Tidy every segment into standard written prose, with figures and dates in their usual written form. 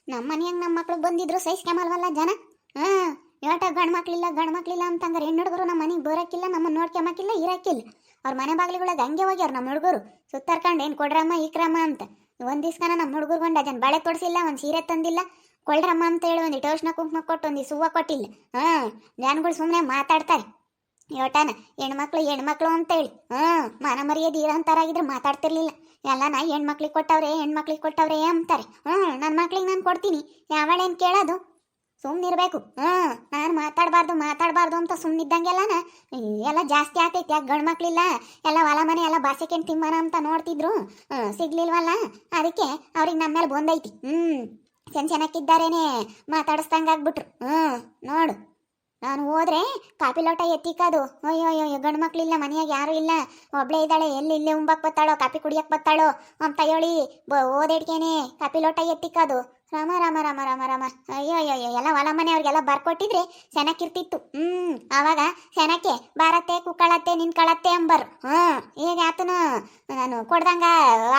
ನಮ್ಮ ಮನೆಯಾಗ ನಮ್ಮ ಮಕ್ಳು ಬಂದಿದ್ರು ಸಹಿಸ್ಕೊಂಬಲ್ವಲ್ಲ ಜನ. ಹಾಂ, ಏಟ ಗಂಡು ಮಕ್ಳಿಲ್ಲ ಅಂತಂಗಾರೆ ಹೆಣ್ಣು ಹುಡುಗರು ನಮ್ಮ ಮನೆಗೆ ಬರೋಕ್ಕಿಲ್ಲ, ನಮ್ಮನ್ನು ನೋಡ್ಕೊಂಬಕ್ಕಿಲ್ಲ, ಇರೋಕ್ಕಿಲ್ಲ. ಅವ್ರ ಮನೆ ಬಾಗಿಲುಗಳಾಗ ಹಂಗೆ ಹೋಗ್ಯಾರ ನಮ್ಮ ಹುಡುಗರು ಸುತ್ತಾರ್ಕೊಂಡು. ಏನು ಕೊಡ್ರಮ್ಮ ಈಕ್ರಮ್ಮ ಅಂತ. ಒಂದು ದಿವ್ಸನ ನಮ್ಮ ಹುಡುಗರು ಗಂಡ ಜನ ಬಳೆ ತೊಡಿಸಿಲ್ಲ, ಒಂದು ಸೀರೆ ತಂದಿಲ್ಲ. ಕೊಳ್ರಮ್ಮ ಅಂತ ಹೇಳಿ ಒಂದು ಟೋಷ್ನ ಕುಂಕುಮ ಕೊಟ್ಟು ಒಂದು ಹೂವು ಕೊಟ್ಟಿಲ್ಲ. ಹಾಂ, ಜನಗಳು ಸುಮ್ಮನೆ ಮಾತಾಡ್ತಾರೆ. ಯೋಟಾನ ಹೆಣ್ಮಕ್ಳು ಅಂತೇಳಿ ಮಾನ ಮರ್ಯಾದೆ ಇರೋಂಥರಾಗಿದ್ರೆ ಮಾತಾಡ್ತಿರ್ಲಿಲ್ಲ. ಎಲ್ಲ ನಾ ಹೆಣ್ಮಕ್ಳಿಗೆ ಕೊಟ್ಟವ್ರೆ ಅಂತಾರೆ. ನನ್ನ ಮಕ್ಳಿಗೆ ನಾನು ಕೊಡ್ತೀನಿ, ಯಾವಳೇನು ಕೇಳೋದು? ಸುಮ್ಮನಿರ್ಬೇಕು. ನಾನು ಮಾತಾಡಬಾರ್ದು ಅಂತ ಸುಮ್ಮನಿದ್ದಂಗೆಲ್ಲನ ಎಲ್ಲ ಜಾಸ್ತಿ ಆಗ್ತೈತಿ. ಯಾಕೆ ಗಂಡು ಮಕ್ಳಿಲ್ಲ, ಎಲ್ಲ ಹೊಲ ಮನೆ ಎಲ್ಲ ಬಾಸೆಕೆಂಡು ತಿಮ್ಮನ ಅಂತ ನೋಡ್ತಿದ್ರು, ಸಿಗ್ಲಿಲ್ವಲ್ಲ, ಅದಕ್ಕೆ ಅವ್ರಿಗೆ ನಮ್ಮ ಮೇಲೆ ಬಂದೈತಿ. ಚೆನ್ನಾಗಿದ್ದಾರೇನೆ ಮಾತಾಡಿಸ್ದಂಗೆ ಆಗ್ಬಿಟ್ರು. ನೋಡು, ನಾನು ಹೋದ್ರೆ ಕಾಪಿ ಲೋಟ ಎತ್ತಿಕ್ಕೋದು. ಅಯ್ಯೋ ಗಂಡು ಮಕ್ಳಿಲ್ಲ, ಮನೆಯಾಗ ಯಾರು ಇಲ್ಲ, ಒಬ್ಳೇ ಇದ್ದಾಳೆ, ಇಲ್ಲೇ ಉಂಬಕ್ಕೆ ಬತ್ತಾಳೋ, ಕಾಪಿ ಕುಡಿಯಕ್ಕೆ ಬತ್ತಾಳೋ ಅಂತ ಹೇಳಿ ಓದೇಡ್ಕೇನೆ ಕಾಪಿ ಲೋಟ ಎತ್ತಿಕ್ಕೋದು. ರಾಮ ರಾಮ ರಾಮ ರಾಮ ರಾಮ. ಅಯ್ಯೋ ಎಲ್ಲ ಹೊಲ ಮನೆಯವ್ರಿಗೆಲ್ಲ ಬರ್ಕೊಟ್ಟಿದ್ರೆ ಚೆನ್ನಾಗಿರ್ತಿತ್ತು. ಆವಾಗ ಚೆನ್ನಾಕೆ ಬಾರತ್ತೆ, ಕುಕ್ಕಳತ್ತೆ, ನಿನ್ಕಳತ್ತೆ ಅಂಬರು. ಈಗ ಆತನು ನಾನು ಕೊಡ್ದಂಗ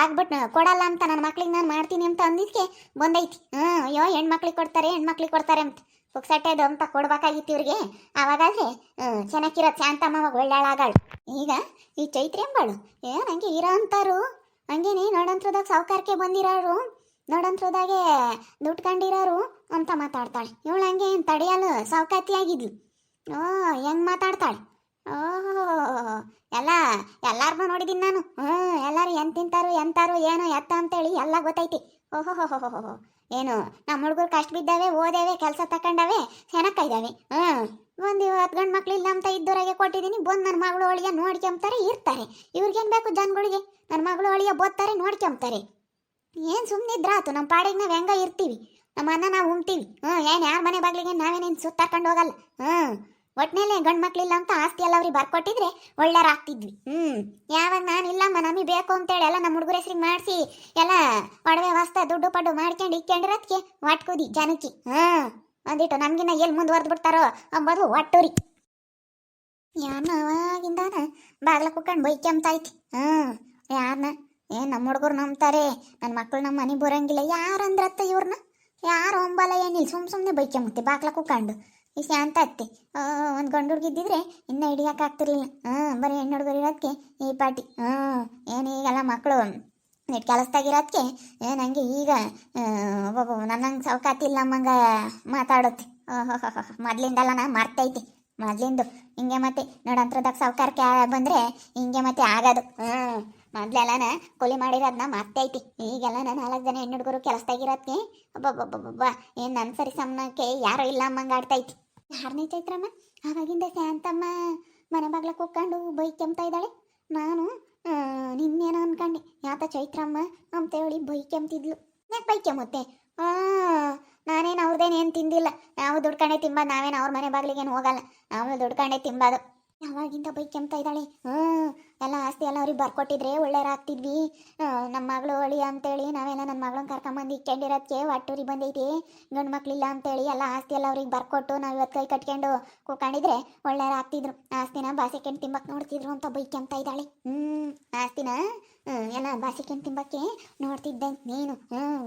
ಆಗ್ಬಿಟ್ಟು ಕೊಡಲ್ಲ ಅಂತ ನನ್ನ ಮಕ್ಳಿಗೆ ನಾನು ಮಾಡ್ತೀನಿ ಅಂತ ಅಂದಿದ್ಕೆ ಬಂದೈತಿ. ಅಯ್ಯೋ ಹೆಣ್ಮಕ್ಳಿಗೆ ಕೊಡ್ತಾರೆ ಅಂತ ಪುಕ್ಸಟ್ಟೆದು ಅಂತ ಕೊಡ್ಬೇಕಾಗಿತ್ತು ಇವ್ರಿಗೆ. ಆವಾಗಾದ್ರೆ ಚೆನ್ನಾಗಿರೋದು ಶಾಂತಮ್ಮವಾಗ ಒಳ್ಳೆಳಾಗಳು. ಈಗ ಈ ಚೈತ್ರಿ ಅಂಬಾಳು ಹಂಗೆ ಇರೋ ಅಂತಾರು, ಹಂಗೇನೆ ನೋಡಂತ್ರದಾಗ ಸಾವುಕಾರಕ್ಕೆ ಬಂದಿರೋರು, ನೋಡಂತ್ರದಾಗೆ ದುಡ್ಡು ಕಂಡಿರೋರು ಅಂತ ಮಾತಾಡ್ತಾಳೆ. ಇವಳು ಹಂಗೆ ಏನು ತಡೆಯಲು ಸಾವುಕಾತಿ ಆಗಿದ್ಲು. ಹೆಂಗೆ ಮಾತಾಡ್ತಾಳೆ. ಎಲ್ಲಾರನ್ನೂ ನೋಡಿದ್ದೀನಿ ನಾನು. ಎಲ್ಲರೂ ಎಂತಿಂತಾರು ಎಂತಾರು ಏನೋ ಎತ್ತ ಅಂತೇಳಿ ಎಲ್ಲ ಗೊತ್ತೈತಿ. ಓಹೋ ಏನು ನಮ್ಮ ಹುಡುಗರು ಕಷ್ಟ ಬಿದ್ದಾವೆ, ಓದೇವೆ, ಕೆಲಸ ತಕೊಂಡವೆ, ಚೆನ್ನಾಗಿದ್ದಾವೆ. ಒಂದು 10 ಗಂಡು ಮಕ್ಳಿಲ್ಲ ಅಂತ ಇದ್ದವರಾಗೆ ಕೊಟ್ಟಿದ್ದೀನಿ. ಬಂದು ನನ್ನ ಮಗಳು ಒಳಗೆ ನೋಡ್ಕೊಂತಾರೆ, ಇರ್ತಾರೆ. ಇವ್ರಿಗೇನು ಬೇಕು ಜನಗಳಿಗೆ? ನನ್ನ ಮಗಳು ಒಳಗೆ ಬೋದ್ತಾರೆ, ನೋಡ್ಕೊಂತಾರೆ. ಏನು ಸುಮ್ಮನಿದ್ರಾತು, ನಮ್ಮ ಪಾಡಿಗೆ ನಾವು ಹೆಂಗ ಇರ್ತೀವಿ, ನಮ್ಮ ಅನ್ನ ನಾವು ಉಣ್ತೀವಿ. ಏನು ಯಾರ ಮನೆ ಬಾಗಿಲಿಗೆ ನಾವೇನೇನು ಸುತ್ತಾಕೊಂಡು ಹೋಗಲ್ಲ. ಒಟ್ಟಿನಲ್ಲಿ ಗಂಡು ಮಕ್ಳಿಲ್ಲ ಅಂತ ಆಸ್ತಿ ಎಲ್ಲ ಅವ್ರಿಗೆ ಬರ್ಕೊಟ್ಟಿದ್ರೆ ಒಳ್ಳೆಯರಾಗ್ತಿದ್ವಿ. ಯಾವಾಗ ನಾನಿಲ್ಲಮ್ಮ ನಮಗೆ ಬೇಕು ಅಂತೇಳಿ ಎಲ್ಲ ನಮ್ಮ ಹುಡುಗರ ಹೆಸ್ರಿಗೆ ಮಾಡಿಸಿ ಎಲ್ಲ ಒಡವೆ ವಸ್ತ ದುಡ್ಡು ಪಡ್ಡು ಮಾಡ್ಕೊಂಡು ಇಕ್ಕೊಂಡಿರೋದಕ್ಕೆ ಒಟ್ಕೂದಿ ಜನಕ್ಕೆ. ಒಂದಿಟ್ಟು ನಮಗಿನ್ನ ಎಲ್ಲಿ ಮುಂದುವರೆದು ಬಿಡ್ತಾರೋ ಅಂಬೋದು ಒಟ್ಟುರಿ. ಯಾರನ್ನ ಅವಾಗಿಂದಾನ ಬಾಗ್ಲ ಕುತ್ಕೊಂಡು ಬೈಕೆಂತೈತಿ. ಯಾರನ್ನ ನಮ್ಮ ಹುಡುಗರು ನಂಬ್ತಾರೆ, ನನ್ನ ಮಕ್ಕಳು ನಮ್ಮ ಮನೆ ಬರೋಂಗಿಲ್ಲ ಯಾರಂದ್ರತ್ತ ಇವ್ರನ್ನ ಯಾರು ಅಂಬಲ್ಲ, ಏನಿಲ್ಲ, ಸುಮ್ಮನೆ ಬೈಕೆಂಬತ್ತೆ ಬಾಗ್ಲ ಕುತ್ಕೊಂಡು. ಈ ಶಾಂತ ಅತ್ತೆ ಒಂದು ಗಂಡು ಹುಡುಗಿದ್ದಿದ್ರೆ ಇನ್ನೂ ಹಿಡಿಯೋಕೆ ಆಗ್ತಿರ್ಲಿಲ್ಲ. ಬರೀ ಹೆಣ್ಣು ಹುಡುಗರು ಇರೋದಕ್ಕೆ ಈ ಪಾಟಿ. ಏನು ಈಗೆಲ್ಲ ಮಕ್ಕಳು ನೆಟ್ ಕೆಲಸದಾಗಿರೋದಕ್ಕೆ ನನಗೆ ಈಗ ನನ್ನಂಗೆ ಸೌಕಾತಿಲ್ಲ ಅಮ್ಮಂಗೆ ಮಾತಾಡುತ್ತೆ. ಮೊದಲಿಂದಲ್ಲ ನಾ ಮರ್ತೈತಿ. ಮೊದಲಿಂದು ಹಿಂಗೆ ಮತ್ತೆ ನೋಡಂತ್ರದಾಗ ಸಾವುಕಾರಕ್ಕೆ ಬಂದರೆ ಹಿಂಗೆ ಮತ್ತೆ ಆಗೋದು. ಮೊದಲೆಲ್ಲನ ಕೊಲಿ ಮಾಡಿರೋದನ್ನ ಮರ್ತೈತಿ. ಈಗೆಲ್ಲ ನಾನು 4 ಜನ ಹೆಣ್ಣು ಹುಡುಗರು ಕೆಲಸದಾಗಿರೋದಕ್ಕೆ ಒಬ್ಬೊಬ್ಬೊಬ್ಬೊಬ್ಬ ಏನು ನನ್ನ ಸರಿ ಸಮನಕ್ಕೆ ಯಾರೂ ಇಲ್ಲ ಅಮ್ಮಂಗೆ ಆಡ್ತೈತಿ. 6ನೇ ಚೈತ್ರಮ್ಮ ಆವಾಗಿಂದ ಶಾಂತಮ್ಮ ಮನೆ ಬಾಗ್ಲ ಕೂತ್ಕೊಂಡು ಬೈಕೆಂಬ್ತಾ ಇದ್ದಾಳೆ. ನಾನು ನಿನ್ನೇನೋ ಅನ್ಕಂಡೆ ಯಾತ ಚೈತ್ರಮ್ಮ ಅಂತೇಳಿ ಬೈಕೆಂಬ್ತಿದ್ಲು. ಯಾಕೆ ಬೈಕೆಂಬತ್ತೆ? ನಾನೇನು ಅವ್ರದ್ದೇನೇನು ತಿಂದಿಲ್ಲ. ನಾವು ದುಡ್ಕೊಂಡೆ ತಿಂಬೋದು, ನಾವೇನು ಅವ್ರ ಮನೆ ಬಾಗಿಲಿಗೇನು ಹೋಗಲ್ಲ, ನಾವು ದುಡ್ಕೊಂಡೆ ತಿಂಬೋದು. ಯಾವಾಗಿಂದ ಬೈಕೆಂಬ್ತಾ ಇದ್ದಾಳೆ. ಎಲ್ಲ ಆಸ್ತಿ ಎಲ್ಲ ಅವ್ರಿಗೆ ಬರ್ಕೊಟ್ಟಿದ್ರೆ ಒಳ್ಳೆಯರಾಗ್ತಿದ್ವಿ. ನಮ್ಮ ಮಗಳು ಅಳಿ ಅಂತೇಳಿ ನಾವೆಲ್ಲ ನನ್ನ ಮಗಳನ್ನ ಕರ್ಕೊಂಬಂದು ಇಕ್ಕೊಂಡಿರೋದಕ್ಕೆ ಒಟ್ಟೂರಿ ಬಂದೈತಿ. ಗಂಡು ಮಕ್ಳಿಲ್ಲ ಅಂತೇಳಿ ಎಲ್ಲ ಆಸ್ತಿ ಎಲ್ಲ ಅವ್ರಿಗೆ ಬರ್ಕೊಟ್ಟು ನಾವು ಇವತ್ತು ಕೈ ಕಟ್ಕೊಂಡು ಕೂಕೊಂಡಿದ್ರೆ ಒಳ್ಳೆಯರಾಗ್ತಿದ್ರು. ಆಸ್ತಿನ ಬಾಸಿಕೆಂಡು ತಿಂಬಕ್ಕೆ ನೋಡ್ತಿದ್ರು ಅಂತ ಬೈಕೆಂಬ್ತಾ ಇದ್ದಾಳೆ. ಆಸ್ತಿನ ಎಲ್ಲ ಬಾಸಿಕೆಂಡು ತಿಂಬಕ್ಕೆ ನೋಡ್ತಿದ್ದೆ ನೀನು.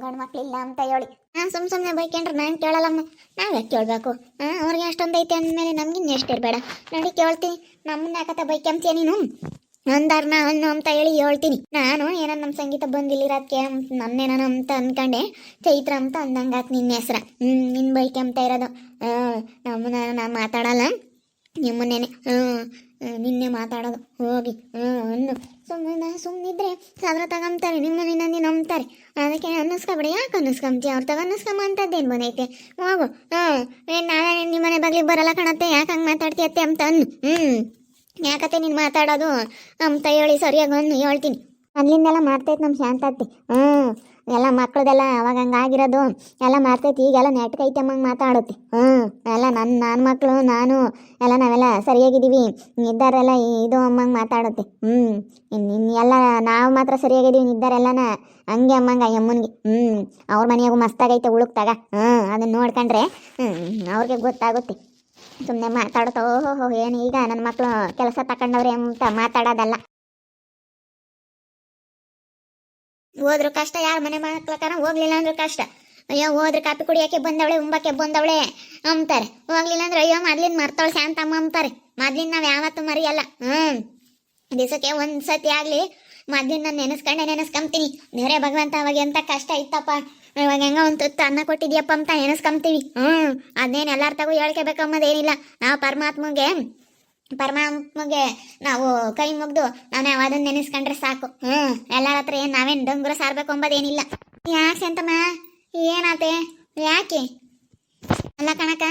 ಗಂಡು ಮಕ್ಳಿಲ್ಲ ಅಂತ ಹೇಳಿ ಸುಮ್ಮನೆ ಬೈಕೊಂಡ್ರೆ ನಾನು ಕೇಳಲ್ಲಮ್ಮ. ನಾವೇ ಕೇಳಬೇಕು? ಅವ್ರಿಗೆ ಅಷ್ಟೊಂದು ಐತೆ ಅಂದಮೇಲೆ ನಮ್ಗಿನ್ನ ಎಷ್ಟು ಇರಬೇಡ. ನೋಡಿ ಕೇಳ್ತೀನಿ. ನಮ್ಮನ್ನ ಯಾಕತ್ತ ಬೈಕೆಂಬ್ತೀಯ ನೀನು? ಅಂದಾರ್ನ ಅನ್ನು ಅಂತ ಹೇಳಿ ಹೇಳ್ತೀನಿ. ನಾನು ಏನೋ ನಮ್ಮ ಸಂಗೀತ ಬಂದಿಲ್ಲಿರೋದಕ್ಕೆ ನನ್ನೇನೋ ಅಂತ ಅನ್ಕೊಂಡೆ. ಚೈತ್ರ ಅಂತ ಅಂದಂಗಾತ್ ನಿನ್ನ ಹೆಸ್ರ. ನಿನ್ನ ಬೈಕೆಂಬ್ತ ಇರೋದು. ನಮ್ಮನ್ನ ನಾನು ಮಾತಾಡಲ್ಲ, ನಿಮ್ಮನ್ನೇನೆ ನಿನ್ನೆ ಮಾತಾಡೋದು. ಹೋಗಿ ಅನ್ನು ಸುಮ್ಮನಿದ್ರೆ ಸಾದ್ರ ತಗೊಂತಾರೆ, ನಿಮ್ಮನೆ ನಂದಿ ನಂಬ್ತಾರೆ. ಅದಕ್ಕೆ ಅನ್ನಿಸ್ಕೊಬೇಡಿ. ಯಾಕೆ ಅನ್ನಿಸ್ಕೊಂಬ್ತಿ? ಅವ್ರು ತಗ ಅನ್ನಿಸ್ಕೊಂಬ ಅಂತದ್ದೇನು ಬಂದೈತೆ? ಹೋಗು. ನಾಳೆ ನಿಮ್ಮನೆ ಬಾಗ್ಲಿಗೆ ಬರಲ್ಲ ಕಾಣತ್ತೆ, ಯಾಕೆ ಹಂಗೆ ಮಾತಾಡ್ತೀಯತ್ತೆ ಅಂತ ಅನ್ನು. ಯಾಕತ್ತೆ ನೀನು ಮಾತಾಡೋದು ಅಂತ ಹೇಳಿ ಸರಿಯಾಗಿ ಅನ್ನು ಹೇಳ್ತೀನಿ. ಅಲ್ಲಿಂದೆಲ್ಲ ಮಾಡ್ತೈತೆ ನಮ್ಮ ಶಾಂತತ್ತಿ. ಎಲ್ಲ ಮಕ್ಕಳದೆಲ್ಲ ಅವಾಗ ಹಂಗಾಗಿರೋದು ಎಲ್ಲ ಮಾಡ್ತೈತಿ. ಈಗೆಲ್ಲ ನೆಟ್ಕೈತೆ ಅಮ್ಮಂಗೆ ಮಾತಾಡುತ್ತೆ. ಎಲ್ಲ ನನ್ನ ಮಕ್ಕಳು ನಾನು ಎಲ್ಲ ನಾವೆಲ್ಲ ಸರಿಯಾಗಿದ್ದೀವಿ, ಇದ್ದಾರೆಲ್ಲ ಇದು ಅಮ್ಮಂಗೆ ಮಾತಾಡುತ್ತೆ. ಎಲ್ಲ ನಾವು ಮಾತ್ರ ಸರಿಯಾಗಿದ್ದೀವಿ, ಇದ್ದಾರೆಲ್ಲನ ಹಂಗೆ ಅಮ್ಮಂಗೆ ಅಮ್ಮನಿಗೆ. ಅವ್ರ ಮನೆಯಾಗೂ ಮಸ್ತಾಗೈತೆ ಉಳುಕ್ತಾಗ. ಅದನ್ನು ನೋಡ್ಕೊಂಡ್ರೆ ಅವ್ರಿಗೆ ಗೊತ್ತಾಗುತ್ತೆ. ಸುಮ್ಮನೆ ಮಾತಾಡ್ತಾ ಓಹೋ ಏನು ಈಗ ನನ್ನ ಮಕ್ಕಳು ಕೆಲಸ ತಗೊಂಡವ್ರೆ ಅಂತ ಮಾತಾಡೋದಲ್ಲ. ಹೋದ್ರು ಕಷ್ಟ, ಯಾರ ಮನೆ ಮಕ್ಳಕನ ಹೋಗ್ಲಿಲ್ಲ ಅಂದ್ರೂ ಕಷ್ಟ. ಅಯ್ಯೋ ಹೋದ್ರೆ ಕಾಪಿ ಕುಡಿಯೋಕೆ ಬಂದವಳೆ ಉಂಬಕ್ಕೆ ಬಂದವಳೆ ಅಂತಾರೆ. ಹೋಗ್ಲಿಲ್ಲ ಅಂದ್ರೆ ಅಯ್ಯೋ ಮೊದ್ಲಿನ ಮರ್ತವಳೆ ಶಾಂತಮ್ಮ ಅಂತಾರೆ. ಮೊದ್ಲಿನ ನಾವ್ ಯಾವತ್ತೂ ಮರಿಯಲ್ಲ. ದಿವಸಕ್ಕೆ ಒಂದ್ಸತಿ ಆಗ್ಲಿ ಮೊದ್ಲಿನ ನಾನು ನೆನೆಸ್ಕೊಂತೀನಿ. ದೇವರೇ ಭಗವಂತ ಅವಾಗ ಎಂತ ಕಷ್ಟ ಇತ್ತಪ್ಪ, ಇವಾಗ ಹೆಂಗ ಒಂದು ತುತ್ತು ಅನ್ನ ಕೊಟ್ಟಿದ್ಯಪ್ಪ ಅಂತ ನೆನೆಸ್ಕೊಂತೀವಿ. ಅದೇನು ಎಲ್ಲಾರ ತಗೋ ಹೇಳ್ಕೋಬೇಕಂಬದೇನಿಲ್ಲ. ನಾವು ಪರಮಾತ್ಮಗೆ ನಾವು ಕೈ ಮುಗ್ದು ನಾವು ಅದನ್ನ ನೆನೆಸ್ಕೊಂಡ್ರೆ ಸಾಕು. ಎಲ್ಲರ ಹತ್ರ ಏನ್ ನಾವೇನ್ ಡಂಗುರ ಸಾರ್ಬೇಕು ಅಂಬೋದೇನಿಲ್ಲ. ಯಾಕೆ ಶಾಂತಮ್ಮ ಏನಾತೆ ಯಾಕೆ ಅಲ್ಲ ಕಣಕ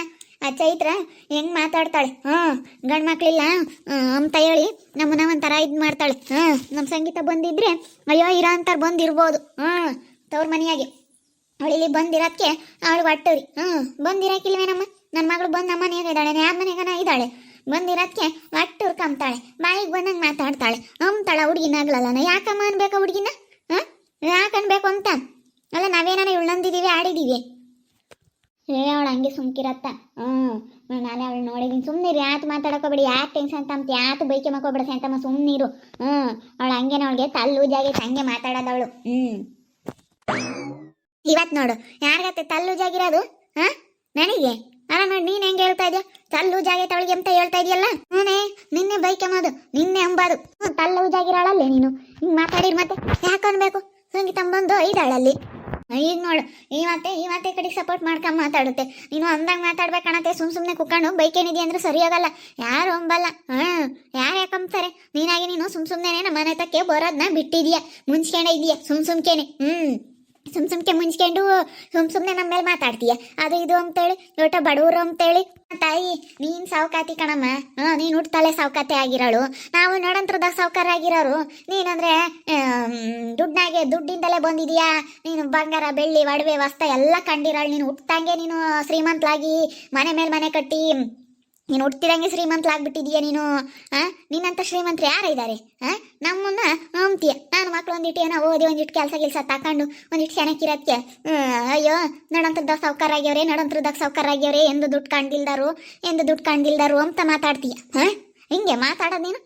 ಆ ಚೈತ್ರ ಹೆಂಗ್ ಮಾತಾಡ್ತಾಳೆ. ಗಂಡ್ ಮಕ್ಳಿಲ್ಲ ಅಂತ ಹೇಳಿ ನಮ್ಮನ್ನ ಒಂಥರ ಇದ್ ಮಾಡ್ತಾಳೆ. ನಮ್ ಸಂಗೀತ ಬಂದಿದ್ರೆ ಅಯ್ಯೋ ಇರೋ ಅಂತಾರ ಬಂದಿರ್ಬೋದು ತವ್ರ ಮನೆಯಾಗೆ. ಅವಳಿಲ್ಲಿ ಬಂದಿರೋದಕ್ಕೆ ಅವಳು ಹೊಟ್ಟವ್ರಿ. ಬಂದಿರಾಕಿಲ್ವೇನಮ್ಮ ನನ್ನ ಮಗಳು ಬಂದು ನಮ್ಮ ಮನೆಯಾಗ ಇದ್ದಾಳೆ, ಯಾರ ಮನೆಯಾಗನ ಇದ್ದಾಳೆ. ಬಂದಿರೋದಕ್ಕೆ ಹೊಟ್ಟೂರ್ ಕಂತಾಳೆ, ಬಾಯಿಗೆ ಬಂದಂಗೆ ಮಾತಾಡ್ತಾಳೆ. ಅಂತಾಳ ಹುಡುಗಿನಾಗ್ಲಲ್ಲ ಯಾಕಮ್ಮ ಅನ್ಬೇಕು ಹುಡುಗಿನ? ಯಾಕೆ ಅನ್ಬೇಕು ಅಂತ ಅಲ್ಲ, ನಾವೇನ ಉಳ್ಳಂದಿದ್ದೀವಿ ಆಡಿದ್ದೀವಿ. ಅವಳು ಹಂಗೆ ಸುಮ್ಕಿರತ್ತ. ನಾನೇ ಅವಳು ನೋಡಿದೀನಿ. ಸುಮ್ಮನಿರು, ಯಾತು ಮಾತಾಡಕೋಬೇಡಿ, ಯಾಕೆ ಟೆನ್ಷನ್ ತಮ್ಮ ಯಾತು ಬೈಕೆ ಮಕ್ಕೋಬೇಡ ಸಂತಮ್ಮ, ಸುಮ್ಮನಿರು. ಅವಳು ಹಂಗೇನ ಅವಳಿಗೆ ತಲ್ಲೂಜಾಗೈತೆ, ಹಂಗೆ ಮಾತಾಡೋದವಳು. ಇವತ್ ನೋಡು ಯಾರಿಗತ್ತೆ ತಲ್ಲೂಜಾಗಿರೋದು? ನನಗೆ ಅಲ್ಲ ನೋಡಿ, ನೀನ್ ಹೆಂಗೆ ಹೇಳ್ತಾ ಇದೆಯಾ ತಲ್ಲೂಜಾಗೈತೆ ಅವಳಿಗೆ ಅಂತ ಹೇಳ್ತಾ ಇದೆಯಲ್ಲ. ನಿನ್ನೆ ಬೈಕೆಂಬೋದು, ನಿನ್ನೆ ಅಂಬಾದು. ತಲ್ಲೂಜಾಗಿರಾಳಲ್ಲೇ ನೀನು ಹಿಂಗ್ ಮಾತಾಡಿರ್ ಮತ್ತೆ ಯಾಕೆ ಅನ್ಬೇಕು? ಸಂಗೀತ ಬಂದು ಇದ್ದಾಳಲ್ಲಿ. ಈಗ ನೋಡು ಈ ಕಡೆಗೆ ಸಪೋರ್ಟ್ ಮಾಡ್ಕೊಂಡ್ ಮಾತಾಡುತ್ತೆ. ನೀನು ಅಂದಂಗೆ ಮಾತಾಡ್ಬೇಕಣತ್ತೆ. ಸುಮ್ನೆ ಕುಕ್ಕೊಂಡು ಬೈಕೇನಿದೆ ಅಂದ್ರೆ ಸರಿಯಾಗಲ್ಲ. ಯಾರು ಅಂಬಲ್ಲ. ಯಾರು ಯಾಕಂಬ್ತಾರೆ? ನೀನಾಗಿ ನೀನು ಸುಮ್ನೆ ನಮ್ಮ ಮನೆ ತಕ್ಕೆ ಬರೋದನ್ನ ಬಿಟ್ಟಿದೀಯ, ಮುಂಚ್ಕೊಂಡ ಇದೀಯ ಸುಮ್ಕೆನೆ. ಸುಮ್ಕೆ ಮುಂಚ್ಕೊಂಡು ಸುಮ್ನೆ ನಮ್ಮ ಮೇಲೆ ಮಾತಾಡ್ತೀಯ ಅದು ಇದು ಅಂತೇಳಿ. ಒಟ್ಟ ಬಡವರು ಅಂತೇಳಿ. ತಾಯಿ ನೀನ್ ಸಾವುಕಾತಿ ಕಣಮ್ಮ. ನೀನ್ ಹುಟ್ಟತಲೆ ಸಾವುಕಾತಿ ಆಗಿರೋಳು, ನಾವು ನಡಂತ್ರದಾಗ ಸಾವುಕಾರ ಆಗಿರೋರು. ನೀನಂದ್ರೆ ದುಡ್ಡಿಂದಲೇ ಬಂದಿದೀಯಾ. ನೀನು ಬಂಗಾರ ಬೆಳ್ಳಿ ಒಡವೆ ವಸ್ತ ಎಲ್ಲ ಕಂಡಿರೋಳು. ನೀನು ಹುಟ್ಟಂಗೆ ನೀನು ಶ್ರೀಮಂತಲಾಗಿ ಮನೆ ಮೇಲೆ ಮನೆ ಕಟ್ಟಿ ನೀನು ಹುಟ್ಟಿರಂಗೆ ಶ್ರೀಮಂತಲಾಗ್ಬಿಟ್ಟಿದೀಯ ನೀನು. ನಿನ್ನಂತ ಶ್ರೀಮಂತರು ಯಾರ ಇದ್ದಾರೆ? ನಮ್ಮನ್ನ ಅಂತೀಯ. ನಾನು ಮಕ್ಳು ಒಂದಿಟ್ಟು ಏನೋ ಓದಿ ಒಂದಿಟ್ಟು ಕೆಲಸ ತಕೊಂಡು ಒಂದಿಟ್ಟು ಚೆನ್ನಾಗಿರೋದಕ್ಕೆ ಅಯ್ಯೋ ನಡಂತ್ರದಾಗ ಸಾವುಕಾರ ಆಗ್ಯವ್ರೆ ಎಂದು ದುಡ್ಡು ಕಂಡಿಲ್ದಾರು ಅಂತ ಮಾತಾಡ್ತೀಯ. ಹಿಂಗೆ ಮಾತಾಡೋದು ನೀನು?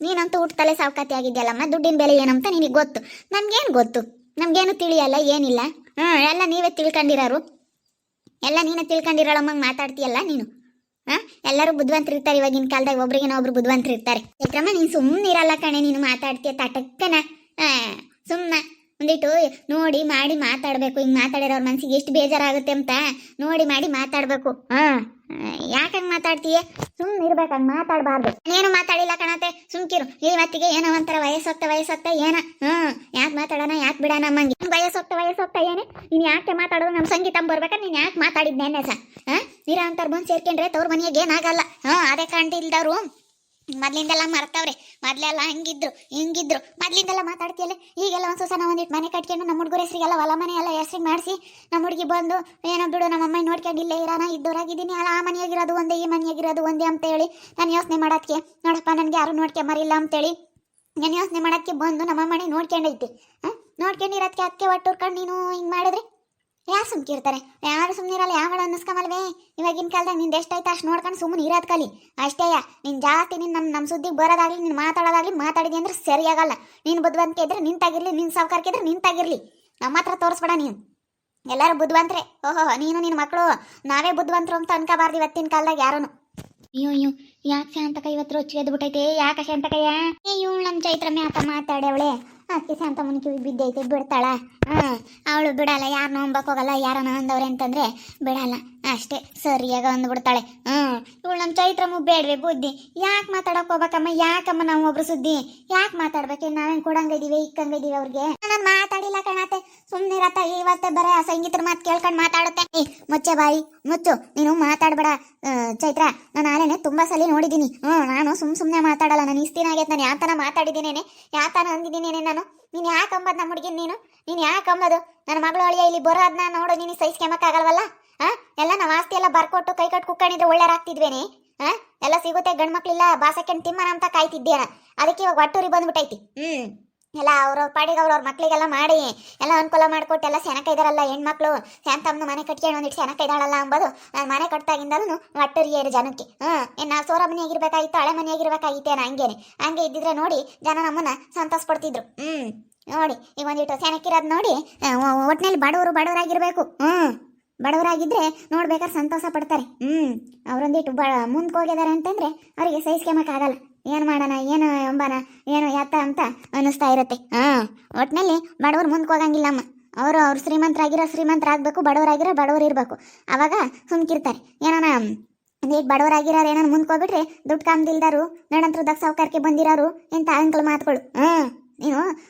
ನೀನಂತೂ ಹುಟ್ಟತಲೆ ಸಾವುಕಾತಿ ಆಗಿದ್ಯಲ್ಲಮ್ಮ. ದುಡ್ಡಿನ ಬೆಲೆ ಏನಂತ ನಿನಗೆ ಗೊತ್ತು, ನಮ್ಗೇನು ಗೊತ್ತು? ನಮ್ಗೇನು ತಿಳಿಯಲ್ಲ, ಏನಿಲ್ಲ. ಎಲ್ಲ ನೀವೇ ತಿಳ್ಕೊಂಡಿರೋರು, ಎಲ್ಲ ನೀನೇ ತಿಳ್ಕೊಂಡಿರೋಳಮ್ಮಂಗೆ ಮಾತಾಡ್ತೀಯಲ್ಲ ನೀನು. ಎಲ್ಲರೂ ಬುದ್ಧಿವಂತರು ಇರ್ತಾರೆ ಇವಾಗಿನ ಕಾಲದಾಗ, ಒಬ್ರಿಗೇನೋ ಒಬ್ರು ಬುದ್ಧಿವಂತರು ಇರ್ತಾರೆ. ಚೈತ್ರಮ್ಮ ನೀನು ಸುಮ್ಮನೆ ಇರಲ್ಲ ಕಣೆ. ನೀನು ಮಾತಾಡ್ತೀಯ ತಟಕ್ಕನ. ಸುಮ್ಮನೆ ಒಂದಿಟ್ಟು ನೋಡಿ ಮಾಡಿ ಮಾತಾಡಬೇಕು. ಹಿಂಗೆ ಮಾತಾಡಿರೋರ ಮನಸ್ಸಿಗೆ ಎಷ್ಟು ಬೇಜಾರಾಗುತ್ತೆ ಅಂತ ನೋಡಿ ಮಾಡಿ ಮಾತಾಡಬೇಕು. ಯಾಕಂಗೆ ಮಾತಾಡ್ತೀಯ? ಸುಮ್ಮನೆ ಇರ್ಬೇಕು, ಹಂಗೆ ಮಾತಾಡಬಾರ್ದು. ಏನು ಮಾತಾಡಿಲ್ಲ ಕಣತೆ, ಸುಮ್ಕಿರು. ಇವತ್ತಿಗೆ ಏನೋ ಒಂಥರ ವಯಸ್ಸೋಗ್ತಾ ಏನ. ಯಾಕೆ ಮಾತಾಡೋಣ ಯಾಕೆ ಬಿಡೋಣ ಅಮ್ಮಂಗೆ. ವಯಸ್ಸೋಗ್ತಾ ಏನೇ ನೀನು ಯಾಕೆ ಮಾತಾಡೋದು? ನಮ್ಮ ಸಂಗೀತ ಬರ್ಬೇಕಾದ್ರೆ ನೀನು ಯಾಕೆ ಮಾತಾಡಿದ್ನೇನೆ ನೀರ ಅಂತಾರ ಬಂದು ಸೇರ್ಕೊಂಡ್ರೆ ತವ್ರ ಮನೆಯಾಗ ಏನಾಗಲ್ಲ. ಅದೇ ಕಾಣ್ತಿಲ್ದವ್ರು ಮೊದ್ಲಿಂದೆಲ್ಲ ಮರ್ತವ್ರೆ. ಮೊದ್ಲೆಲ್ಲ ಹಿಂಗಿದ್ರು ಮೊದ್ಲಿಂದೆಲ್ಲ ಮಾತಾಡ್ತಿಯಲ್ಲ. ಈಗೆಲ್ಲ ಒಂದ್ಸಲ ಒಂದಿಟ್ಟು ಮನೆ ಕಟ್ಕೊಂಡು ನಮ್ಮ ಹುಡುಗರ ಹೆಸರಿಗೆಲ್ಲ ಹೊಲ ಮನೆ ಎಲ್ಲ ಹೆಸರಿಗೆ ಮಾಡಿಸಿ ನಮ್ಮ ಹುಡುಗಿ ಬಂದು ಏನೋ ಬಿಡು ನಮ್ಮ ಅಮ್ಮ ನೋಡ್ಕೊಂಡು ಇಲ್ಲೇ ಇರೋಣ ಇದ್ದೋರಾಗಿದ್ದೀನಿ, ಆ ಮನೆಯಾಗಿರೋದು ಒಂದೇ ಈ ಮನೆಯಾಗಿರೋದು ಒಂದೇ ಅಂತೇಳಿ ನಾನು ಯೋಚನೆ ಮಾಡೋದಕ್ಕೆ ನೋಡಪ್ಪ ನನಗೆ ಯಾರು ನೋಡ್ಕೊಂಬರಿಲ್ಲ ಅಂತೇಳಿ ನಾನು ಯೋಚನೆ ಮಾಡೋದಕ್ಕೆ ಬಂದು ನಮ್ಮ ಮನೆ ನೋಡ್ಕೊಂಡೈತಿ. ನೋಡ್ಕೊಂಡಿರೋದಕ್ಕೆ ಅದಕ್ಕೆ ಒಟ್ಟುರ್ಕೊಂಡು ನೀನು ಹಿಂಗೆ ಮಾಡಿದ್ರೆ ಯಾರು ಸುಮ್ಕಿರ್ತಾರೆ? ಯಾರು ಸುಮ್ಮನಿರಲ್ಲ. ಯಾವ ಅನ್ನಿಸ್ಕೊಂಬಲ್ವೇ? ಇವಾಗಿನ ಕಾಲದಾಗ ನಿಂದು ಎಷ್ಟೈತೆ ಅಷ್ಟು ನೋಡ್ಕೊಂಡು ಸುಮ್ಮನೆ ಇರೋದು ಕಲಿ ಅಷ್ಟೇಯ. ನೀನು ಜಾಸ್ತಿ ನೀನು ನಮ್ಮ ಸುದ್ದಿಗೆ ಬರೋದಾಗಲಿ ನೀನು ಮಾತಾಡೋದಾಗಲಿ ಮಾತಾಡಿದೆ ಅಂದ್ರೆ ಸರಿಯಾಗಲ್ಲ. ನೀನು ಬುದ್ಧಿವಂತಿಕೆ ಇದ್ರೆ ನಿಂತಾಗಿರ್ಲಿ, ನಿನ್ನ ಸಾವುಕಾರಿಕೆ ಇದ್ರೆ ನಿಂತಾಗಿರ್ಲಿ. ನಮ್ಮ ಹತ್ರ ತೋರಿಸ್ಬೇಡ ನೀನು. ಎಲ್ಲರೂ ಬುದ್ಧಿವಂತರೆ. ನೀನು ನಿನ್ನ ಮಕ್ಕಳು ನಾವೇ ಬುದ್ಧಿವಂತರು ಅಂತ ಅನ್ಕೋಬಾರ್ದು ಇವತ್ತಿನ ಕಾಲದಾಗ ಯಾರೂ. ಅಯ್ಯೋ ಯಾಕೆ ಶಾಂತಕ ಇವತ್ತು ರೊಚ್ಚಿ ಎದ್ಬಿಟ್ಟೈತೆ? ಯಾಕೆ ಶಾಂತಕಯ್ಯ? ಇವಳು ನಮ್ಮ ಚೈತ್ರಮ್ಮೆ ಆತ ಮಾತಾಡವಳೆ. ಅದಕ್ಕೆ ಶಾಂತ ಮುನ್ಕಿ ಬಿದ್ದೈತೆ, ಬಿಡ್ತಾಳ? ಅವಳು ಬಿಡಲ್ಲ. ಯಾರನ್ನ ನಂಬಕ್ ಹೋಗಲ್ಲ. ಯಾರನ್ನ ಅಂದವ್ರೆ ಅಂತಂದ್ರೆ ಬಿಡಲ್ಲ ಅಷ್ಟೇ, ಸರಿಯಾಗ ಅಂದ್ಬಿಡ್ತಾಳೆ. ಇವಳು ನಮ್ಮ ಚೈತ್ರಮ್ಮ ಬೇಡ್ವೆ ಬುದ್ಧಿ. ಯಾಕೆ ಮಾತಾಡಕ್ ಹೋಗ್ಬೇಕಮ್ಮ? ಯಾಕಮ್ಮ ನಾವು ಒಬ್ರು ಸುದ್ದಿ ಯಾಕೆ ಮಾತಾಡ್ಬೇಕು? ನಾವೇನು ಕೊಡಂಗಿದೀವಿ ಇಕ್ಕಂಗಿದೀವಿ ಅವ್ರಿಗೆ? ನಾನು ಮಾತಾಡಿಲ್ಲ ಕಣತೆ, ಸುಮ್ಮನೆ ಇರತ್ತ. ಇವತ್ತೆ ಬರೀ ಆ ಸಂಗೀತರ ಮಾತು ಕೇಳ್ಕೊಂಡು ಮಾತಾಡುತ್ತೆ. ಮುಚ್ಚೆ ಬಾಯಿ ಮುಚ್ಚು, ನೀನು ಮಾತಾಡ್ಬೇಡ ಚೈತ್ರ. ನಾನು ಆಲೇನೆ ತುಂಬಾ ಸಲ ನೋಡಿದ್ದೀನಿ. ನಾನು ಸುಮ್ಮನೆ ಮಾತಾಡಲ್ಲ. ನಾನು ಇಷ್ಟಿನ ಆಗೈತೆ. ನಾನು ಯಾತನ ಮಾತಾಡಿದ್ದೀನೇನೆ, ಯಾತನ ಅಂದಿದ್ದೀನೇನೆ ನಾನು. ನೀನು ಯಾಕೆ ಅಂಬದು ನಮ್ಮ ಹುಡುಗಿನ? ನೀನು ಯಾಕೆ ಅಂಬದು? ನನ್ನ ಮಗಳು ಅಳಿಯ ಇಲ್ಲಿ ಬರೋದನ್ನ ನೋಡು ನೀನು ಸಹಿಸ್ಕೊಂಬಕ್ಕಾಗಲ್ವಲ್ಲ? ಎಲ್ಲ ನಾವು ಆಸ್ತಿ ಎಲ್ಲ ಬರ್ಕೊಟ್ಟು ಕೈ ಕಟ್ಟು ಕುಕ್ಕಣಿದ್ರೆ ಒಳ್ಳೆಯರಾಗ್ತಿದ್ವೇನೆ. ಎಲ್ಲ ಸಿಗುತ್ತೆ. ಗಂಡು ಮಕ್ಳಿಲ್ಲ ಬಾಸಕ್ಕೆ ತಿಮ್ಮನ ಅಂತ ಕಾಯ್ತಿದ್ದೇನ. ಅದಕ್ಕೆ ಇವಾಗ ಒಟ್ಟೂರಿ ಬಂದ್ಬಿಟ್ಟೈತಿ. ಎಲ್ಲ ಅವ್ರವ್ರ ಪಾಡಿಗೆ ಅವ್ರವ್ರ ಮಕ್ಳಿಗೆಲ್ಲ ಮಾಡಿ ಎಲ್ಲ ಅನುಕೂಲ ಮಾಡಿಕೊಟ್ಟು ಎಲ್ಲ ಸೆನಕ ಇದಾರಲ್ಲ ಹೆಣ್ಮಕ್ಳು. ಶಾಂತಮ್ಮನ ಮನೆ ಕಟ್ಕೊಂಡು ಒಂದಿಟ್ಟು ಸೆನಕ ಇದ್ದಾಳಲ್ಲ ಅಂಬೋದು ನಾನು ಮನೆ ಕಟ್ಟಾಗಿಂದಲೂ ಒಟ್ಟೂರಿಯರು ಜನಕ್ಕೆ. ನಾವು ಸೋರ ಮನೆಯಾಗಿರ್ಬೇಕಾಗಿತ್ತು, ಹಳೆ ಮನೆಯಾಗಿರ್ಬೇಕಾಗಿತ್ತೇನ? ಹಂಗೆ ಇದ್ದಿದ್ರೆ ನೋಡಿ ಜನ ನಮ್ಮನ್ನ ಸಂತೋಷ ಪಡ್ತಿದ್ರು. ನೋಡಿ ಈಗ ಒಂದಿಟ್ಟು ಸೆನಕ್ಕಿರೋದು ನೋಡಿ ಒಟ್ಟಿನಲ್ಲಿ ಬಡವರಾಗಿರ್ಬೇಕು. ಬಡವರಾಗಿದ್ರೆ ನೋಡ್ಬೇಕಾದ್ರೆ ಸಂತೋಷ ಪಡ್ತಾರೆ. ಅವ್ರೊಂದಿಟ್ಟು ಮುಂದಕ್ಕೆ ಹೋಗಿದ್ದಾರೆ ಅಂತಂದ್ರೆ ಅವರಿಗೆ ಸಹಿಸ್ಕೊಂಬಕ್ಕಾಗಲ್ಲ. ಏನು ಮಾಡೋಣ, ಏನು ಎಂಬನ, ಏನು ಎತ್ತ ಅಂತ ಅನ್ನಿಸ್ತಾ ಇರುತ್ತೆ. ಒಟ್ಟಿನಲ್ಲಿ ಬಡವ್ರು ಮುಂದಕ್ಕೆ ಹೋಗಂಗಿಲ್ಲಮ್ಮ. ಅವರು ಶ್ರೀಮಂತರಾಗಬೇಕು, ಬಡವರಾಗಿರೋ ಇರಬೇಕು. ಅವಾಗ ಸುಮ್ಕಿರ್ತಾರೆ. ಏನಾನ ಈಗ ಬಡವರಾಗಿರೋರು ಏನಾರು ಮುಂದಕ್ಕೆ ಹೋಗ್ಬಿಟ್ರೆ ದುಡ್ಡು ಕಾಮ್ದಿಲ್ದಾರು ನಡಂತ್ರದಾಗ ಸಾವುಕಾರಕ್ಕೆ ಬಂದಿರೋರು ಇಂಥ ಅಂಕಲ್ ಮಾತುಗಳು. ನೀನು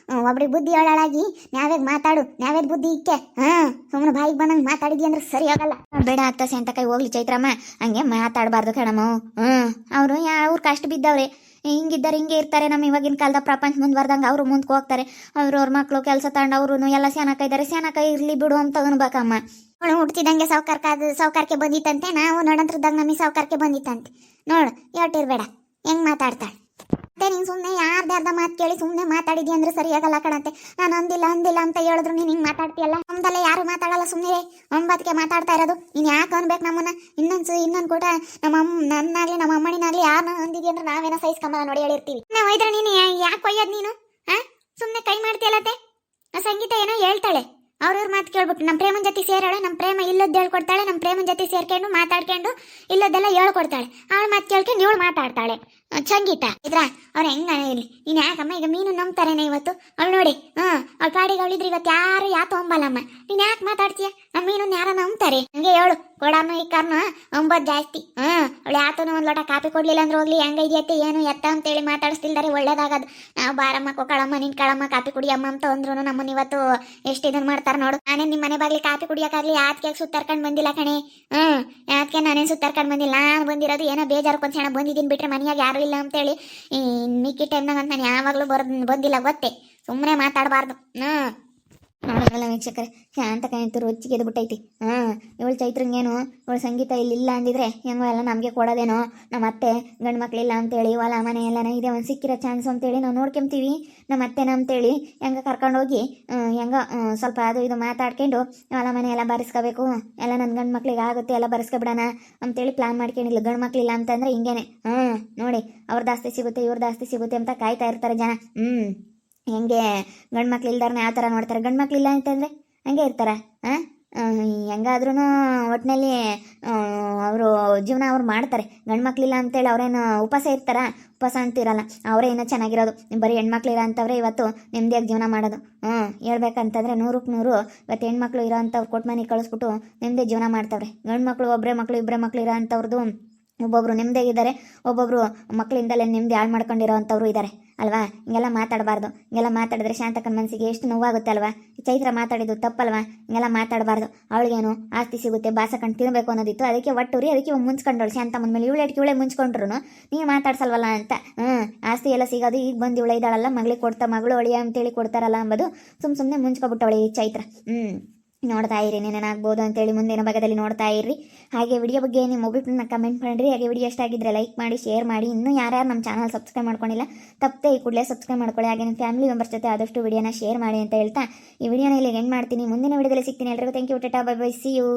ಒಬ್ರಿಗೆ ಬುದ್ಧಿ ಹೇಳಾಗಿ ನ್ಯಾವೇಗ್ ಮಾತಾಡು, ನ್ಯಾವೇದ್ ಬುದ್ಧಿ ಇಕ್ಕೆ. ಸುಮ್ಮನೆ ಬಾಯಿಗೆ ಬಂದಂಗೆ ಮಾತಾಡಿದ್ವಿ ಅಂದ್ರೆ ಸರಿ ಆಗಲ್ಲ. ಬೇಡ ಅತ್ತ ಸೆಂಟಕಾಯಿ ಹೋಗ್ಲಿ ಚೈತ್ರಮ್ಮ, ಹಂಗೆ ಮಾತಾಡಬಾರ್ದು ಕಣಮ್ಮ. ಅವರು ಅವ್ರು ಕಷ್ಟ ಬಿದ್ದವ್ರೆ, ಹಿಂಗಿದ್ದಾರೆ ಹಿಂಗೆ ಇರ್ತಾರೆ. ನಮ್ಮ ಇವಾಗಿನ ಕಾಲದ ಪ್ರಪಂಚ ಮುಂದುವರ್ದಂಗೆ ಅವರು ಮುಂದಕ್ಕೆ ಹೋಗ್ತಾರೆ. ಅವ್ರ ಮಕ್ಕಳು ಕೆಲಸ ತಗೊಂಡು ಅವರು ಎಲ್ಲ ಸೇನಕಾಯಿ ಇರ್ಲಿ ಬಿಡು ಅಂತ ಅನ್ಬೇಕಮ್ಮ. ಅವಳು ಹುಡ್ತಿದಂಗೆ ಸಾವುಕಾರಕ್ಕೆ ಬಂದಿತ್ತಂತೆ, ನಾವು ನಡಂತ್ರದಾಗ ನಮಗೆ ಸಾವುಕಾರಕ್ಕೆ ಬಂದಿತ್ತಂತೆ. ನೋಡು ಹೇಳ್ತಿರ್ಬೇಡ ಹೆಂಗ್ ಮಾತಾಡ್ತಾಳೆ. ಮತ್ತೆ ನೀನು ಸುಮ್ಮನೆ ಯಾರ್ದಾರ್ದ ಮಾತು ಕೇಳಿ ಸುಮ್ಮನೆ ಮಾತಾಡಿದ್ಯ ಅಂದ್ರೆ ಸರಿಯಾಗಲ್ಲ ಕಣಂತೆ. ನಾನು ಅಂದಿಲ್ಲ ಅಂತ ಹೇಳಿದ್ರು ನೀನು ಹಿಂಗೆ ಮಾತಾಡ್ತೀಯಲ್ಲ. ನಮ್ದಲ್ಲ ಯಾರು ಮಾತಾಡಲ್ಲ, ಸುಮ್ಮನೆ ಒಂಬತ್ತಿಗೆ ಮಾತಾಡ್ತಾ ಇರೋದು. ನೀನು ಯಾಕೆ ಅನ್ಬೇಕು ನಮ್ಮನ್ನ? ಇನ್ನೊಂದು ಕೂಡ ನನ್ನಾಗ್ಲಿ ನಮ್ಮ ಅಮ್ಮನಿನಾಗ್ಲಿ ಯಾರನ್ನ ಅಂದಿದ್ಯ ಅಂದ್ರೆ ನಾವೇನೋ ಸಹಿಸ್ಕೊಂಬ ನೋಡಿ ಹೇಳಿರ್ತೀವಿ. ನಾವು ಒಯ್ದ್ರೆ ನೀನು ಯಾಕೆ ಒಯ್ಯೋದು ನೀನು? ಸುಮ್ಮನೆ ಕೈ ಮಾಡ್ತೀಯಲ್ಲತ್ತೆ. ಸಂಗೀತ ಏನೋ ಹೇಳ್ತಾಳೆ, ಅವ್ರವ್ರ ಮಾತು ಕೇಳ್ಬಿಟ್ಟು ನಮ್ಮ ಪ್ರೇಮನ್ ಜೊತೆ ಸೇರಾಳೆ, ನಮ್ಮ ಪ್ರೇಮ ಇಲ್ಲದ್ದು ಹೇಳ್ಕೊಡ್ತಾಳೆ, ನಮ್ಮ ಪ್ರೇಮನ್ ಜೊತೆ ಸೇರ್ಕೊಂಡು ಮಾತಾಡ್ಕೊಂಡು ಇಲ್ಲದೆಲ್ಲ ಹೇಳ್ಕೊಡ್ತಾಳೆ. ಅವಳ ಮಾತು ಕೇಳ್ಕೊಂಡು ಇವಳು ಮಾತಾಡ್ತಾಳೆ. ಸಂಗೀತ ಇದ್ರ ಅವ್ರು ಹೆಂಗ ಇಲ್ಲಿ ನೀನು ಯಾಕಮ್ಮ? ಈಗ ಮೀನು ನಂಬ್ತಾರೇನೆ ಇವತ್ತು ಅವಳು ನೋಡಿ. ಅವ್ಳ ಪಾಡಿಗೆ ಅವಳಿದ್ರೆ ಇವತ್ತು ಯಾರು ತೊಂಬಲ್ಲಮ್ಮ. ನೀನು ಯಾಕೆ ಮಾತಾಡ್ತೀಯ? ನಮ್ಮ ಮೀನು ಯಾರ ನಂಬ್ತಾರೆ? ಹಂಗೆ ಹೇಳು. ಕೊಡಾನು ಈ ಕಾರ್ನು ಒಂಬತ್ತು ಜಾಸ್ತಿ. ಅವಳು ಯಾತನು ಒಂದು ಲೋಟ ಕಾಪಿ ಕೊಡ್ಲಿಲ್ಲ ಅಂದ್ರೆ ಹೋಗ್ಲಿ, ಹೆಂಗ ಇದೆಯತ್ತೆ ಏನು ಎತ್ತ ಅಂತೇಳಿ ಮಾತಾಡಿಸ್ತಿಲ್ದಾರೆ ಒಳ್ಳೇದಾಗದು. ನಾವು ಬಾರಮ್ಮ ಕೊಕ್ಕಳಮ್ಮ ನಿನ್ ಕಳಮ್ಮ ಕಾಪಿ ಕುಡಿಯಮ್ಮ ಅಂತ ಅಂದ್ರು ನಮ್ಮನ್ನ ಇವತ್ತು ಎಷ್ಟು ಇದನ್ನ ಮಾಡ್ತಾರ ನೋಡು. ನಾನೇನು ನಿಮ್ಮ ಮನೆ ಬಾಗ್ಲಿ ಕಾಪಿ ಕುಡಿಯೋಕ್ಕಾಗ್ಲಿ ಯಾತ್ಕೆ ಸುತ್ತಾರ್ಕೊಂಡು ಬಂದಿಲ್ಲ ಕಣೆ. ಯಾತ್ಕೆ ನಾನೇನು ಸುತ್ತಾರ್ಕೊಂಡು ಬಂದಿಲ್ಲ. ನಾನು ಬಂದಿರೋದು ಏನೋ ಬೇಜಾರ್ಕೊಂದು ಸಣ್ಣ ಬಂದಿದ್ದೀನಿ ಬಿಟ್ರೆ ಮನೆಯಾಗ ಯಾರು ಇಲ್ಲ ಅಂತೇಳಿ. ಮಿಕ್ಕಿ ಟೈಮ್ನಾಗ ಅಂತ ನಾನು ಯಾವಾಗಲೂ ಬಂದಿಲ್ಲ ಗೊತ್ತೇ. ಸುಮ್ಮನೆ ಮಾತಾಡಬಾರ್ದು. ನೋಡೋಲ್ಲ ವೀಕ್ಷಕರೇ, ಶಾಂತ ಕಾಯ್ತರು ಹೊಚ್ಚಿಗೆ ಎದ್ಬಿಟ್ಟೈತಿ. ಇವಳು ಚೈತ್ರಂಗೇನು ಇವಳು ಸಂಗೀತ ಇಲ್ಲಿಲ್ಲ ಅಂದಿದ್ರೆ ಹೆಂಗೋ ಎಲ್ಲ ನಮಗೆ ಕೊಡೋದೇನೋ. ನಮ್ಮ ಅತ್ತೆ ಗಂಡು ಮಕ್ಳಿಲ್ಲ ಅಂತೇಳಿ ಹೊಲ ಮನೆ ಎಲ್ಲನ ಇದೆ, ಒಂದು ಸಿಕ್ಕಿರೋ ಚಾನ್ಸ್ ಅಂತೇಳಿ ನಾವು ನೋಡ್ಕೊಂತೀವಿ. ನಮ್ಮ ಅತ್ತೆನ ಅಂತೇಳಿ ಹೆಂಗ ಕರ್ಕೊಂಡೋಗಿ ಹೆಂಗ ಸ್ವಲ್ಪ ಅದು ಇದು ಮಾತಾಡ್ಕೊಂಡು ಹೊಲ ಮನೆ ಎಲ್ಲ ಬರೆಸ್ಕೋಬೇಕು, ಎಲ್ಲ ನನ್ನ ಗಂಡು ಮಕ್ಳಿಗೆ ಆಗುತ್ತೆ ಎಲ್ಲ ಬರೆಸ್ಕೊಬಿಡೋಣ ಅಂತೇಳಿ ಪ್ಲಾನ್ ಮಾಡ್ಕೊಂಡಿಲ್ಲ. ಗಂಡು ಮಕ್ಳಿಲ್ಲ ಅಂತಂದ್ರೆ ಹಿಂಗೇನೆ. ನೋಡಿ ಅವ್ರದ್ದು ಆಸ್ತಿ ಸಿಗುತ್ತೆ ಇವ್ರದ್ದು ಆಸ್ತಿ ಸಿಗುತ್ತೆ ಅಂತ ಕಾಯ್ತಾ ಇರ್ತಾರೆ ಜನ. ಹೆಂಗೆ ಗಂಡು ಮಕ್ಳು ಇಲ್ದಾರನ್ನ ಯಾವ ಥರ ನೋಡ್ತಾರೆ? ಗಂಡು ಮಕ್ಳು ಇಲ್ಲ ಅಂತಂದರೆ ಹಂಗೆ ಇರ್ತಾರ? ಹೆಂಗಾದ್ರೂ ಒಟ್ಟಿನಲ್ಲಿ ಅವರು ಜೀವನ ಅವ್ರು ಮಾಡ್ತಾರೆ. ಗಂಡು ಮಕ್ಳಿಲ್ಲ ಅಂತೇಳಿ ಅವ್ರೇನು ಉಪವಾಸ ಇರ್ತಾರ? ಉಪವಾಸ ಅಂತಿರಲ್ಲ, ಅವರೇ ಇನ್ನೂ ಚೆನ್ನಾಗಿರೋದು. ಬರೀ ಹೆಣ್ಮಕ್ಳಿರ ಅಂತವ್ರೆ ಇವತ್ತು ನೆಮ್ಮದಿಯಾಗಿ ಜೀವನ ಮಾಡೋದು. ಹೇಳ್ಬೇಕಂತಂದರೆ 100ಕ್ಕೆ 100 ಇವತ್ತು ಹೆಣ್ಮಕ್ಳು ಇರೋ ಅಂಥವ್ರು ಕೊಟ್ಟು ಮನೆಗೆ ಕಳಿಸ್ಬಿಟ್ಟು ನೆಮ್ಮದಿ ಜೀವನ ಮಾಡ್ತಾವ್ರೆ. ಗಂಡು ಮಕ್ಳು ಇಬ್ಬರೇ ಮಕ್ಳು ಇರೋ ಅಂಥವ್ರದ್ದು ಒಬ್ಬೊಬ್ರು ನೆಮ್ಮದಿಯಾಗಿದ್ದಾರೆ, ಒಬ್ಬೊಬ್ರು ಮಕ್ಕಳಿಂದಲೇ ನೆಮ್ಮದಿ ಹಾಳು ಮಾಡ್ಕೊಂಡಿರೋ ಅಂಥವ್ರು ಇದ್ದಾರೆ ಅಲ್ವಾ. ಹಿಂಗೆಲ್ಲ ಮಾತಾಡಬಾರ್ದು. ಹಿಂಗೆಲ್ಲ ಮಾತಾಡಿದ್ರೆ ಶಾಂತಕ್ಕನ ಮನಸ್ಸಿಗೆ ಎಷ್ಟು ನೋವಾಗುತ್ತೆ ಅಲ್ವಾ. ಚೈತ್ರ ಮಾತಾಡಿದ್ದು ತಪ್ಪಲ್ವಾ? ಹಿಂಗೆಲ್ಲ ಮಾತಾಡಬಾರ್ದು. ಅವಳಿಗೇನು ಆಸ್ತಿ ಸಿಗುತ್ತೆ ಬಾಸಕೊಂಡು ತಿನ್ನಬೇಕು ಅನ್ನೋದಿತ್ತು, ಅದಕ್ಕೆ ಒಟ್ಟುರಿ ಅದಕ್ಕೆ ಮುಂಚ್ಕೊಂಡವಳು ಶಾಂತಮ್ಮನ ಮೇಲೆ. ಇವಳೆ ಮುಂಚ್ಕೊಂಡ್ರು ನೀವು ಮಾತಾಡ್ಸಲ್ವಲ್ಲ ಅಂತ. ಆಸ್ತಿ ಎಲ್ಲ ಸಿಗೋದು ಈಗ ಬಂದು ಇವಳ ಇದ್ದಾಳಲ್ಲ, ಮಗಳಿಗೆ ಕೊಡ್ತಾ ಮಗಳು ಅಳಿಯ ಅಂತೇಳಿ ಕೊಡ್ತಾರಲ್ಲ ಅಂಬೋದು ಸುಮ್ಮನೆ ಮುಂಚ್ಕೊಬಿಟ್ಟವಳೆ ಈ ಚೈತ್ರ. ನೋಡ್ತಾ ಇರಿ ನೆನಾಗ್ಬೋದು ಅಂತೇಳಿ ಮುಂದಿನ ಭಾಗದಲ್ಲಿ ನೋಡ್ತಾ ಇರ್ರಿ. ಹಾಗೆ ವಿಡಿಯೋ ಬಗ್ಗೆ ನಿಮ್ಮ ಒಬ್ಬಿಟ್ಟು ಕಮೆಂಟ್ ಮಾಡಿರಿ. ಹಾಗೆ ವಿಡಿಯೋ ಇಷ್ಟ ಆಗಿದ್ರೆ ಲೈಕ್ ಮಾಡಿ, ಶೇರ್ ಮಾಡಿ. ಇನ್ನೂ ಯಾರ್ಯಾರು ನಮ್ಮ ಚಾನಲ್ ಸಬ್ಸ್ಕ್ರೈಬ್ ಮಾಡ್ಕೊಂಡಿಲ್ಲ ತಪ್ಪದೆ ಈ ಕೂಡಲೇ ಸಬ್ಸ್ಕ್ರೈಬ್ ಮಾಡ್ಕೊಳ್ಳಿ. ಹಾಗೆ ನಿಮ್ಮ ಫ್ಯಾಮಿಲಿ ಮೆಂಬರ್ಸ್ ಜೊತೆ ಆದಷ್ಟು ವಿಡಿಯೋನ ಶೇರ್ ಮಾಡಿ ಅಂತ ಹೇಳ್ತಾ ಈ ವಿಡಿಯೋನ ಇಲ್ಲಿ ಎಂಡ್ ಮಾಡ್ತೀನಿ. ಮುಂದಿನ ವಿಡಿಯೋದಲ್ಲಿ ಸಿಗ್ತೀನಿ. ಎಲ್ರಿಗೂ thank you. Tata, bye bye, see you.